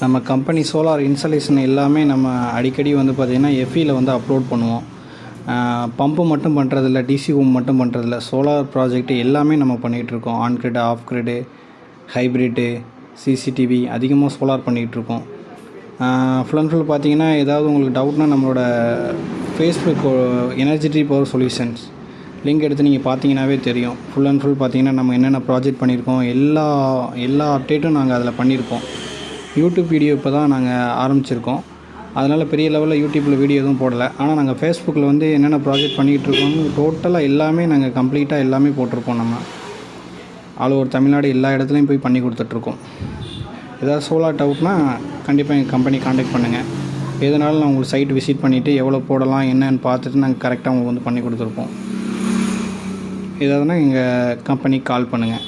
நம்ம company solar installation எல்லாமே நம்ம அடிக்கடி வந்து பார்த்திங்கன்னா எஃப்இயில் வந்து அப்லோட் பண்ணுவோம். பம்பு மட்டும் பண்ணுறதில்ல, டிசி ஹோம் மட்டும் பண்ணுறதில்ல, சோலார் ப்ராஜெக்ட் எல்லாமே நம்ம பண்ணிகிட்ருக்கோம். On grid, off grid, hybrid, CCTV அதிகமாக சோலார் பண்ணிகிட்ருக்கோம். ஃபுல் அண்ட் ஃபுல் பார்த்திங்கன்னா ஏதாவது உங்களுக்கு டவுட்னால் நம்மளோட Facebook energetic power solutions link எடுத்து நீங்கள் பார்த்தீங்கன்னாவே தெரியும். ஃபுல் அண்ட் ஃபுல் பார்த்திங்கன்னா நம்ம என்னென்ன ப்ராஜெக்ட் பண்ணியிருக்கோம் எல்லா அப்டேட்டும் நாங்கள் அதில் பண்ணியிருக்கோம். யூடியூப் வீடியோ இப்போ தான் நாங்கள் ஆரம்பிச்சிருக்கோம். அதனால் பெரிய லெவலில் யூடியூப்பில் வீடியோ எதுவும் போடலை. ஆனால் நாங்கள் ஃபேஸ்புக்கில் வந்து என்னென்ன ப்ராஜெக்ட் பண்ணிகிட்டு இருக்கோம்னு டோட்டலாக எல்லாமே நாங்கள் கம்ப்ளீட்டாக எல்லாமே போட்டிருப்போம். நம்ம ஆல் ஓவர் தமிழ்நாடு எல்லா இடத்துலையும் போய் பண்ணி கொடுத்துட்ருக்கோம். ஏதாவது சோலார் டவுட்னா கண்டிப்பாக எங்கள் கம்பெனி காண்டாக்ட் பண்ணுங்கள். எதனாலும் நான் உங்களுக்கு சைட் விசிட் பண்ணிவிட்டு எவ்வளோ போடலாம் என்னன்னு பார்த்துட்டு நாங்கள் கரெக்டாக உங்களுக்கு வந்து பண்ணி கொடுத்துருப்போம். ஏதாவதுனா எங்கள் கம்பெனிக்கு கால் பண்ணுங்கள்.